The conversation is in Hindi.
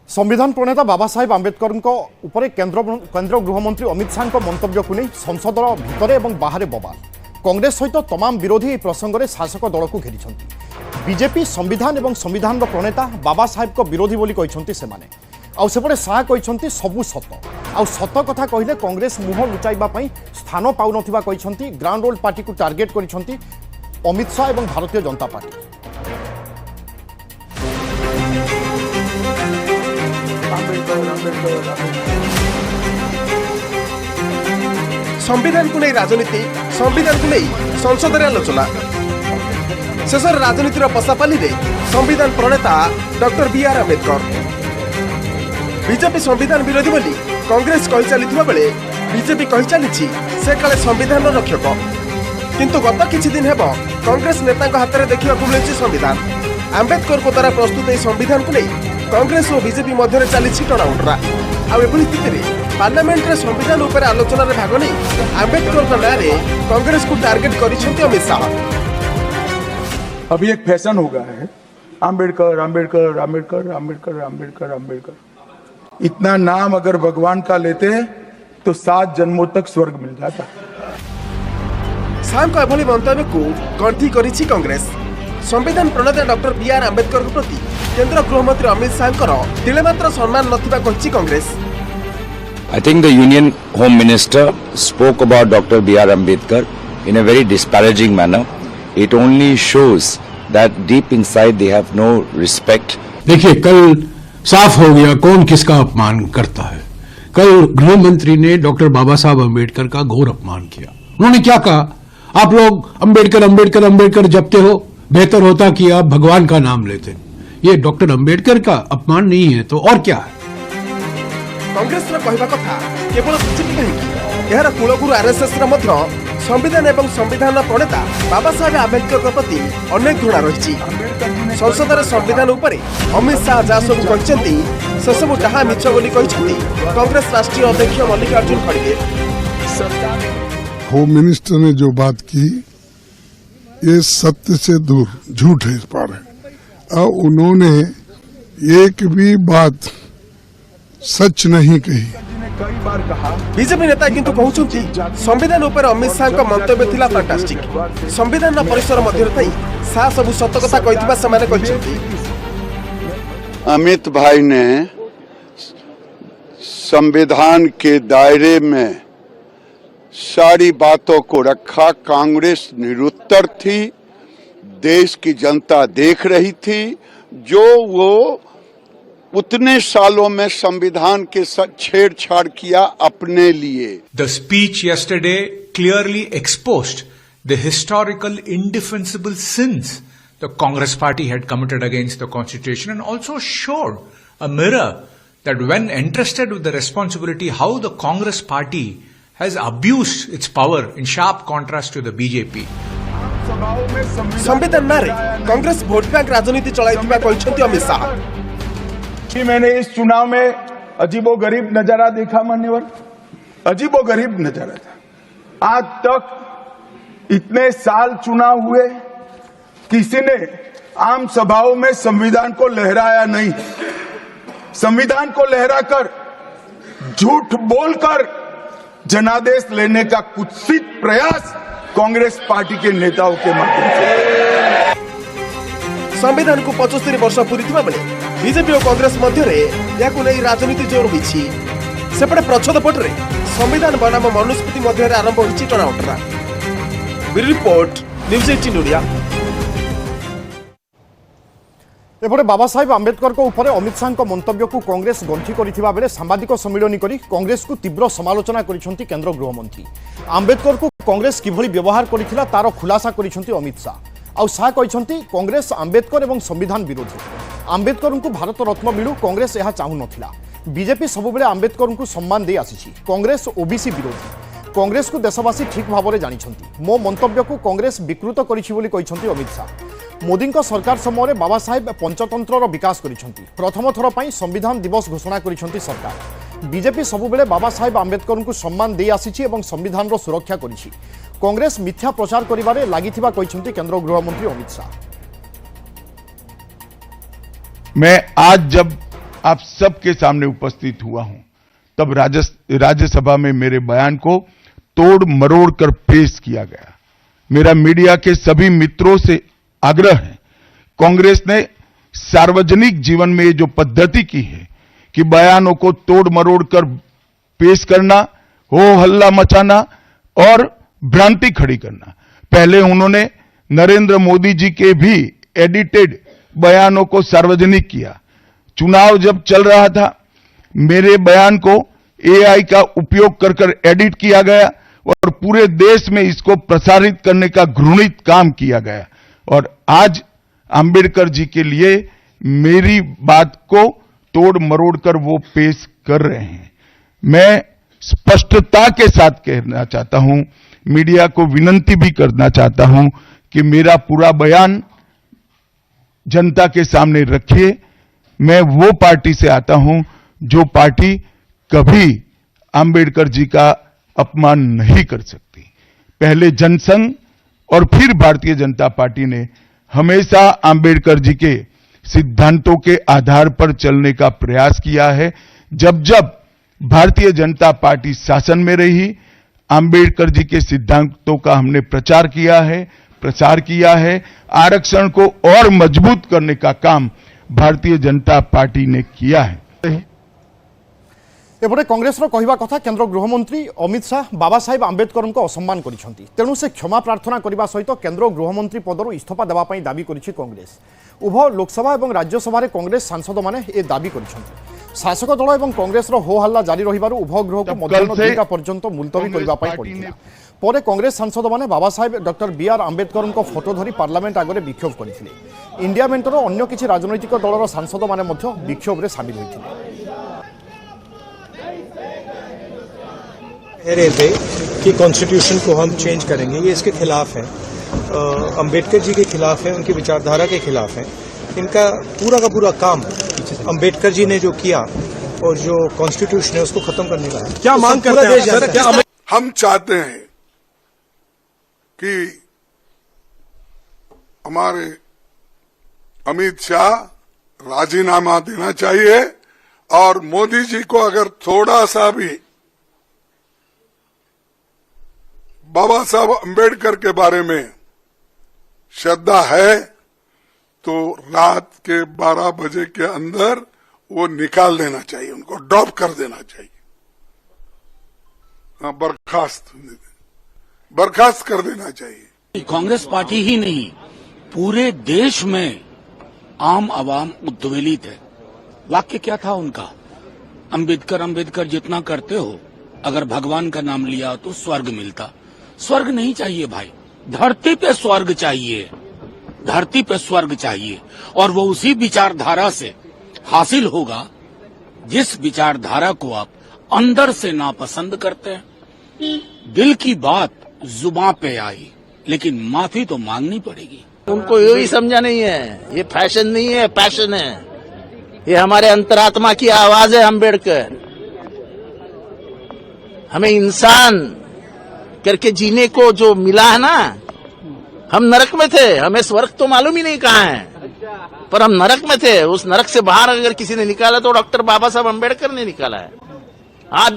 संविधान प्रणेता बाबा साहेब आंबेडकर केन्द्र गृहमंत्री अमित शाह मंतव्य को नहीं संसद भितर और बाहर बवाल। कांग्रेस सहित तमाम विरोधी प्रसंग में शासक दल को घेरी। बीजेपी संविधान और संविधान प्रणेता बाबा साहेब को विरोधी बोली कहते सेपटे शाह कहते सबू सत आ सत कथा कहले कांग्रेस मुह लुचाइबा स्थान पाउन ग्राउंड रोल पार्टी को टार्गेट कर अमित शाह और भारतीय जनता पार्टी। संविधान को नहीं राजनीति, संविधान को नहीं संसद में आलोचना। शेष राजनीतिर पसापाली रे संविधान प्रणेता डॉक्टर बी.आर. आंबेडकर बीजेपी संविधान विरोधी बोली कांग्रेस कही चली बेले बीजेपी कही चली से काले संविधान रक्षक, किंतु गत किछि दिन हेब कांग्रेस नेता हाथ में देखा मिली संविधान। आंबेडकर को द्वारा प्रस्तुत संविधान को नहीं कांग्रेस और बीजेपी मध्य चली टणाउटरा। आभली स्थित पार्लियामेंट रे संविधान उपर आलोचना रे भाग नहीं आंबेडकर नाँ में कांग्रेस को टार्गेट कर अमित शाह। अभी एक फैशन हो गया है आंबेडकर आंबेडकर आंबेडकर आंबेडकर आंबेडकर आंबेडकर। इतना नाम अगर भगवान का लेते तो 7 जन्मों तक स्वर्ग मिल जाता। शाह को एभली मंतव्य को गंठी करिछि कांग्रेस। संविधान प्रणेता डॉक्टर बी.आर. आंबेडकर के प्रति केंद्र गृहमंत्री अमित शाह तिले मात्र सम्मान नथिबा कहिछि Congress. I think the Union Home Minister spoke about Dr. B.R. Ambedkar in a very disparaging manner. It only shows that deep inside they have no respect. देखिए, कल साफ हो गया कौन किसका अपमान करता है। कल गृह मंत्री ने डॉक्टर बाबा साहब अम्बेडकर का घोर अपमान किया। उन्होंने क्या कहा, आप लोग अम्बेडकर अम्बेडकर अम्बेडकर जपते हो, बेहतर होता कि आप भगवान का नाम लेते। ये डॉक्टर अम्बेडकर का अपमान नहीं है तो और क्या है। कांग्रेस कहवा कथा केवल बीजेपी कहीं यार कुलगुरु आरएसएस संविधान एवं संविधान प्रणेता बाबा साहेब आंबेडकर के प्रति अनेक घृणा रही। संसद में संविधान उपर अमित शाह जहाँ सब कहते से सब जहाँ मिछ बोली कांग्रेस राष्ट्रीय अध्यक्ष मल्लिकार्जुन खड़गे। होम मिनिस्टर ने जो बात की ये सत्य से दूर झूठ है इस पर है। उन्होंने एक भी बात सच नहीं कही। बीजेपी नेता किंतु कहउछंती संविधान उपर अमित शाह का मंतव्य थिला फैंटास्टिक। संविधान परिसर मध्य थई शाह सब सत कथा कहितबा समान कहछंती। अमित भाई ने संविधान के दायरे में सारी बातों को रखा। कांग्रेस निरुत्तर थी, देश की जनता देख रही थी जो वो उतने सालों में संविधान के साथ छेड़छाड़ किया अपने लिए। The speech yesterday clearly exposed the historical indefensible sins the Congress party had committed against the Constitution and also showed a mirror that when entrusted with the responsibility how the Congress party has abused its power in sharp contrast to the BJP. संविधान नारे कांग्रेस वोट बैंक राजनीति चलाइथिबा कहछंती अमित शाह। कि मैंने इस चुनाव में अजीबोगरीब नजारा देखा मान्यवर, अजीबोगरीब नजारा था। आज तक इतने साल चुनाव हुए किसी ने आम सभाओं में संविधान को लहराया नहीं। संविधान को लहराकर झूठ बोलकर जनादेश लेने का कुत्सित प्रयास कांग्रेस पार्टी के नेताओं के माध्यम से। संविधान को 75 वर्ष पूरी बेले बीजेपी और कांग्रेस मध्य नहीं राजनीति जोर होती। सेपटे प्रच्छद पटरे संविधान बनाम मनुस्मृति मध्य आरंभ होती टणाउटरा। Report news 18 India. एपटे बाबा साहेब आंबेडकर को ऊपर अमित शाह मंतव्य को कांग्रेस गंठी करिथिबा बेले सांबादिक सम्मिलन करी कांग्रेस को तीव्र समालोचना करिसेंती केंद्र गृहमंत्री। आंबेडकर को कांग्रेस किभली व्यवहार करिथिला तार खुलासा करिसेंती अमित शाह। आउ शाह कहते कांग्रेस आंबेडकर एवं संविधान विरोधी। आंबेडकर को भारत रत्न मिलू कांग्रेस यह चाहू नथिला। बीजेपी सबुबले आंबेडकर को सम्मान दे आसीछि। कांग्रेस ओबीसी विरोधी। कांग्रेस को देशवासी ठीक भाव में जानिछंती। मो मंतव्य को कांग्रेस विकृत करिछि बोली कहछंती अमित शाह। मोदी सरकार समय बाबा साहेब पंचतंत्र विकास करिछंती। प्रथम थर पई संविधान दिवस घोषणा करिछंती सरकार। बीजेपी सबुबले बाबा साहेब आंबेडकर को सम्मान दे आसीछि एवं संविधान सुरक्षा करिछि। कांग्रेस मिथ्या प्रचार करिबारे लागिथिबा कहछंती केंद्र गृहमंत्री अमित शाह। मैं आज जब आप सबके सामने उपस्थित हुआ हूं, तब राज्यसभा में मेरे बयान को तोड़ मरोड़ कर पेश किया गया। मेरा मीडिया के सभी मित्रों से आग्रह है, कांग्रेस ने सार्वजनिक जीवन में ये जो पद्धति की है कि बयानों को तोड़ मरोड़ कर पेश करना, हो हल्ला मचाना और भ्रांति खड़ी करना। पहले उन्होंने नरेंद्र मोदी जी के भी एडिटेड बयानों को सार्वजनिक किया। चुनाव जब चल रहा था, मेरे बयान को एआई का उपयोग कर कर एडिट किया गया और पूरे देश में इसको प्रसारित करने का घृणित काम किया गया। और आज अंबेडकर जी के लिए मेरी बात को तोड़ मरोड़ कर वो पेश कर रहे हैं। मैं स्पष्टता के साथ कहना चाहता हूं, मीडिया को विनती भी करना चाहता हूं कि मेरा पूरा बयान जनता के सामने रखिए। मैं वो पार्टी से आता हूं जो पार्टी कभी अंबेडकर जी का अपमान नहीं कर सकती। पहले जनसंघ और फिर भारतीय जनता पार्टी ने हमेशा अंबेडकर जी के सिद्धांतों के आधार पर चलने का प्रयास किया है। जब जब भारतीय जनता पार्टी शासन में रही, अंबेडकर जी के सिद्धांतों का हमने प्रचार किया है। आरक्षण को और मजबूत करने का काम भारतीय जनता पार्टी ने किया है। एपटे कांग्रेस कहवा कथा केंद्र गृहमंत्री अमित शाह बाबा साहेब आंबेडकर को असम्मान करिसेंती, तेणु से क्षमा प्रार्थना करने सहित केंद्र गृहमंत्री पदर इस्तीफा देवाई दाबी करिछि कांग्रेस। उभय लोकसभा और राज्यसभा कांग्रेस सांसद मैंने ए दाबी करिसेंती। शासक दल और कांग्रेस हो हल्ला जारी रहिबारु उभय गृह को मध्याह्न 2टा पर्यंत मुलतवी करने पड़ता। पर कांग्रेस सांसद मैंने Baba Saheb doctor B R Ambedkar photo धरी पार्लियामेंट आगे विक्षोभ करते। इंडिया मेंटर अन्य किसी राजनैतिक दलर सांसद मैंने विक्षोभ में सामिल होते कि कॉन्स्टिट्यूशन को हम चेंज करेंगे, ये इसके खिलाफ है। अंबेडकर जी के खिलाफ है, उनकी विचारधारा के खिलाफ है। इनका पूरा का पूरा काम अंबेडकर जी ने जो किया और जो कॉन्स्टिट्यूशन है उसको खत्म करने का है। क्या मांग करते हैं सर? हम चाहते हैं कि हमारे अमित शाह राजीनामा देना चाहिए और मोदी जी को अगर थोड़ा सा भी बाबा साहब अम्बेडकर के बारे में श्रद्धा है तो रात के 12 बजे के अंदर वो निकाल देना चाहिए, उनको ड्रॉप कर देना चाहिए, बर्खास्त कर देना चाहिए। कांग्रेस पार्टी ही नहीं, पूरे देश में आम आवाम उद्वेलित है। वाक्य क्या था उनका? अंबेडकर जितना करते हो, अगर भगवान का नाम लिया तो स्वर्ग मिलता। स्वर्ग नहीं चाहिए भाई, धरती पे स्वर्ग चाहिए, धरती पे स्वर्ग चाहिए। और वो उसी विचारधारा से हासिल होगा जिस विचारधारा को आप अंदर से नापसंद करते हैं। दिल की बात जुबान पे आई, लेकिन माफी तो मांगनी पड़ेगी। उनको यही समझा नहीं है, ये फैशन नहीं है, पैशन है। ये हमारे अंतरात्मा की आवाज है। अम्बेडकर हमें इंसान करके जीने को जो मिला है ना, हम नरक में थे, हमें स्वर्ग तो मालूम ही नहीं कहाँ है, पर हम नरक में थे। उस नरक से बाहर अगर किसी ने निकाला तो डॉक्टर बाबा साहब अम्बेडकर ने निकाला है। आज